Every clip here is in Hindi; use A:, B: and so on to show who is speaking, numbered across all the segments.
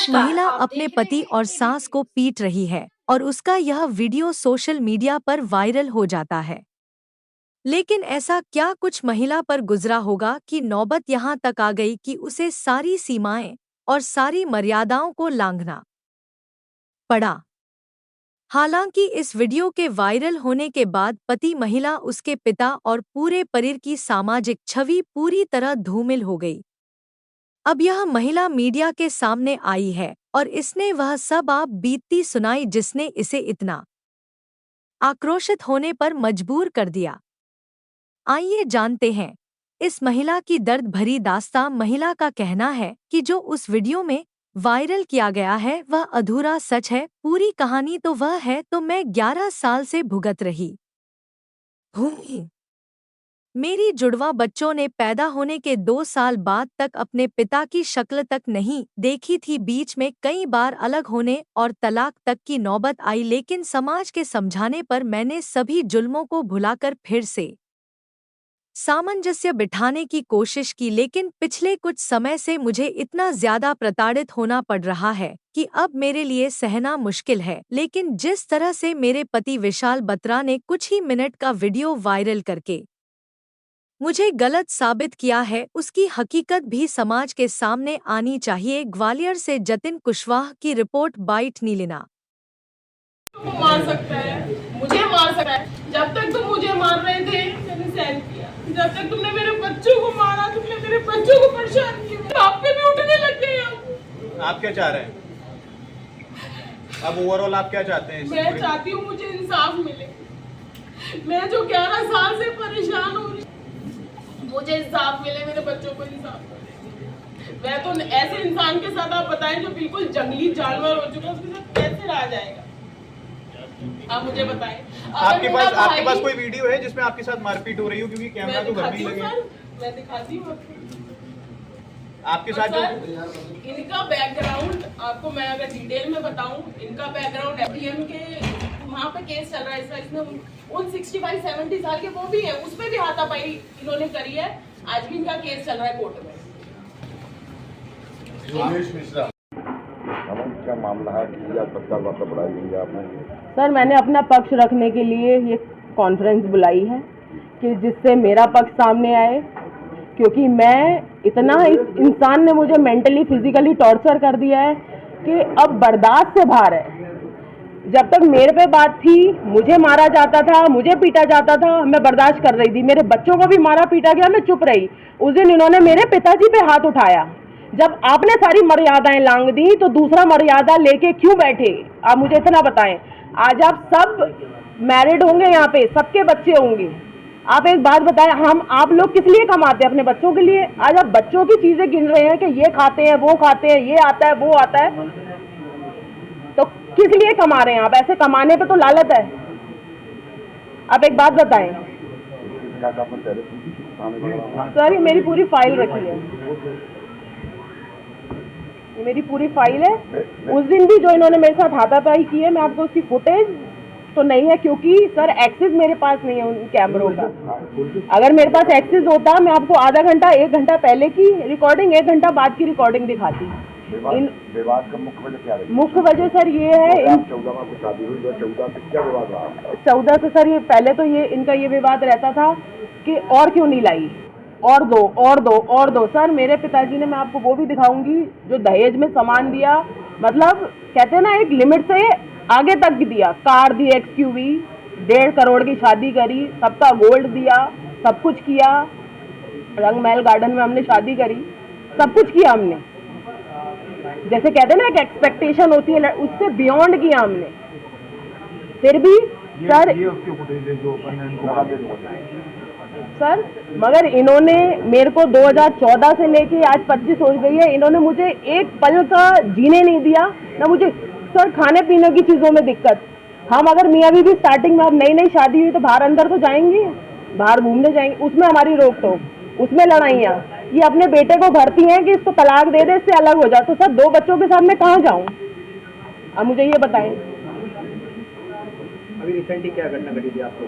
A: एक महिला अपने पति और सास को पीट रही है और उसका यह वीडियो सोशल मीडिया पर वायरल हो जाता है। लेकिन ऐसा क्या कुछ महिला पर गुजरा होगा कि नौबत यहाँ तक आ गई कि उसे सारी सीमाएं और सारी मर्यादाओं को लांघना पड़ा। हालांकि इस वीडियो के वायरल होने के बाद पति, महिला, उसके पिता और पूरे परिवार की सामाजिक छवि पूरी तरह धूमिल हो गई। अब यह महिला मीडिया के सामने आई है और इसने वह सब आप बीतती सुनाई जिसने इसे इतना आक्रोशित होने पर मजबूर कर दिया। आइए जानते हैं इस महिला की दर्द भरी दास्तां। महिला का कहना है कि जो उस वीडियो में वायरल किया गया है वह अधूरा सच है। पूरी कहानी तो वह है तो मैं 11 साल से भुगत रही हूँ। मेरी जुड़वा बच्चों ने पैदा होने के 2 साल बाद तक अपने पिता की शक्ल तक नहीं देखी थी। बीच में कई बार अलग होने और तलाक तक की नौबत आई, लेकिन समाज के समझाने पर मैंने सभी जुल्मों को भुलाकर फिर से सामंजस्य बिठाने की कोशिश की। लेकिन पिछले कुछ समय से मुझे इतना ज्यादा प्रताड़ित होना पड़ रहा है कि अब मेरे लिए सहना मुश्किल है। लेकिन जिस तरह से मेरे पति विशाल बत्रा ने कुछ ही मिनट का वीडियो वायरल करके मुझे गलत साबित किया है, उसकी हकीकत भी समाज के सामने आनी चाहिए। ग्वालियर से जतिन कुशवाहा की रिपोर्ट, बाइट नीलिना।
B: तुम मार सकता है, मुझे मार सकता है। जब तक तुम मुझे मार रहे थे मैंने सहन किया। जब तक तुमने मेरे बच्चों को मारा, तुमने मेरे बच्चों को परेशान किया, आप पे भी उठने लग गए।
C: आप क्या चाह रहे हैं? अब ओवरऑल आप क्या चाहते हैं?
B: मैं चाहती हूँ मुझे इंसाफ मिले। मैं जो 11 साल से परेशान हूँ, मुझे इंसाफ मिले, मेरे बच्चों को इंसाफ मिले। मैं तो ऐसे इंसान के साथ, आप बताएं, जो बिल्कुल जंगली जानवर हो चुका है, उसके साथ कैसे रहा जाएगा? आप मुझे बताएं।
C: आपके पास कोई वीडियो है जिसमें आपके साथ मारपीट हो रही हो? क्योंकि कैमरा तो घर में ही लगे।
B: मैं दिखाती हूँ
C: आपके साथ
B: जो इनका बैकग्राउंड आपको मैं अगर डिटेल में बताऊं, इनका बैकग्राउंड एफडीएम के वहाँ पे केस चल रहा है। इसमें उन 65-70 साल के वो भी है, उस पर भी हाथापाई इन्होंने करी है। आज भी इनका केस चल रहा है कोर्ट में।
D: उमेश मिश्रा, क्या मामला है? पत्रकार बुलाई गई है आपने?
E: सर, मैंने अपना पक्ष रखने के लिए ये कॉन्फ्रेंस बुलाई है कि जिससे मेरा पक्ष सामने आए, क्योंकि मैं इतना, इस इंसान ने मुझे मेंटली फिजिकली टॉर्चर कर दिया है कि अब बर्दाश्त से बाहर है। जब तक मेरे पे बात थी, मुझे मारा जाता था, मुझे पीटा जाता था, मैं बर्दाश्त कर रही थी। मेरे बच्चों को भी मारा पीटा गया, मैं चुप रही। उस दिन इन्होंने मेरे पिताजी पे हाथ उठाया। जब आपने सारी मर्यादाएं लांघ दी तो दूसरा मर्यादा लेके क्यों बैठे? आप मुझे इतना बताएं। आज आप सब मैरिड होंगे, यहाँ पे सबके बच्चे होंगे। आप एक बात बताएं, आप लोग किस लिए कमाते हैं? अपने बच्चों के लिए। आज आप बच्चों की चीजें गिन रहे हैं कि ये खाते हैं, वो खाते हैं, ये आता है, वो आता है, तो किस लिए कमा रहे हैं आप? ऐसे कमाने पे तो लालच है। आप एक बात बताएं। सर, ये मेरी पूरी फाइल रखी है, ये मेरी पूरी फाइल है। उस दिन भी जो इन्होंने मेरे साथ हाथापाई की है, मैं आपको उसकी फुटेज तो नहीं है, क्योंकि सर एक्सेस मेरे पास नहीं है उन कैमरों का। अगर मेरे पास एक्सेस होता, मैं आपको आधा घंटा 1 घंटा पहले की रिकॉर्डिंग, 1 घंटा बाद की रिकॉर्डिंग दिखाती।
D: विवाद का मुख्य वजह क्या रही?
E: मुख्य वजह सर ये है,
D: 14 में शादी हुई, 14 से क्या विवाद रहा?
E: 14 से सर, ये पहले तो ये इनका ये विवाद रहता था कि और क्यों नहीं लाई, और दो और दो और दो। सर, मेरे पिताजी ने, मैं आपको वो भी दिखाऊंगी, जो दहेज में सामान दिया, मतलब कहते हैं ना, एक लिमिट से आगे तक दिया। कार दी XUV, 1.5 करोड़ की शादी करी, सबका गोल्ड दिया, सब कुछ किया। रंगमहल गार्डन में हमने शादी करी, सब कुछ किया हमने। जैसे कहते हैं ना, एक एक्सपेक्टेशन होती है, उससे बियॉन्ड किया हमने। फिर भी सर, मगर इन्होंने मेरे को 2014 से लेके आज 25 हो गई है, इन्होंने मुझे एक पल का जीने नहीं दिया ना। मुझे सर खाने पीने की चीज़ों में दिक्कत। हम अगर मियाँ बीवी स्टार्टिंग में, अब नई नई शादी हुई तो बाहर अंदर तो जाएंगे, बाहर घूमने जाएंगे, उसमें हमारी रोक टोक, उसमें लड़ाइयाँ। ये अपने बेटे को भरती हैं कि इसको तलाक दे दे, इससे अलग हो जाए। तो सर, 2 बच्चों के साथ मैं कहाँ जाऊँ? अब मुझे ये बताएं।
F: अभी रिसेंटली क्या घटना घटी थी आपको?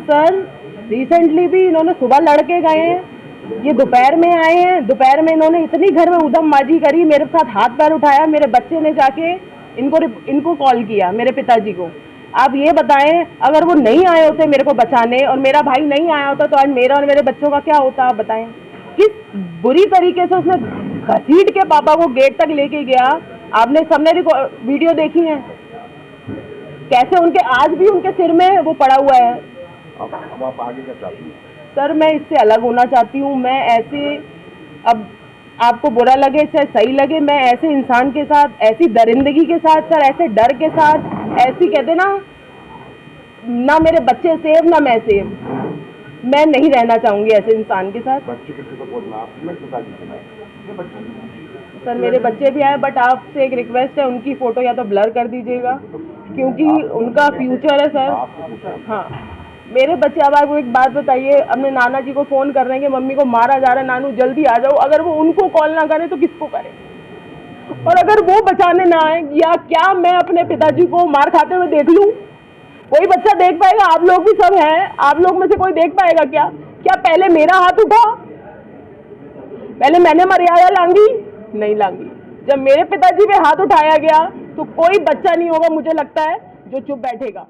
E: सर, रिसेंटली भी इन्होंने सुबह लड़के गए हैं, ये दोपहर में आए हैं, दोपहर में इन्होंने इतनी घर में उधमबाजी करी, मेरे साथ हाथ पैर उठाया, मेरे बच्चे ने जाके इनको कॉल किया, मेरे पिताजी को। आप ये बताएं, अगर वो नहीं आए होते मेरे को बचाने और मेरा भाई नहीं आया होता तो आज मेरा और मेरे बच्चों का क्या होता, आप बताएं। किस बुरी तरीके से उसने घसीट के पापा को गेट तक लेके गया। आपने सबने वीडियो देखी है, कैसे उनके आज भी उनके सिर में वो पड़ा हुआ है।
D: अब आप आगे क्या चाहती हैं?
E: सर मैं इससे अलग होना चाहती हूँ। मैं ऐसे, अब आपको बुरा लगे चाहे सही लगे, मैं ऐसे इंसान के साथ, ऐसी दरिंदगी के साथ सर, ऐसे डर के साथ, ऐसी कहते ना मेरे बच्चे सेफ ना मैं सेफ, मैं नहीं रहना चाहूँगी ऐसे इंसान के साथ।
D: बच्चे किसी को बोलना आपने पिताजी सुना बच्चे?
E: सर मेरे बच्चे भी आए, बट आपसे एक रिक्वेस्ट है, उनकी फ़ोटो या तो ब्लर कर दीजिएगा क्योंकि उनका फ्यूचर है सर। हाँ मेरे बच्चे, अब आपको एक बात बताइए, अपने नाना जी को फ़ोन कर रहे हैं कि मम्मी को मारा जा रहा है, नानू जल्दी आ जाओ। अगर वो उनको कॉल ना करें तो किसको करें? और अगर वो बचाने ना आए, या क्या मैं अपने पिताजी को मार खाते हुए देख लूँ? कोई बच्चा देख पाएगा? आप लोग भी सब हैं, आप लोग में से कोई देख पाएगा क्या? क्या पहले मेरा हाथ उठा? पहले मैंने मर्यादा लांगी? नहीं लांगी। जब मेरे पिताजी पे हाथ उठाया गया तो कोई बच्चा नहीं होगा मुझे लगता है जो चुप बैठेगा।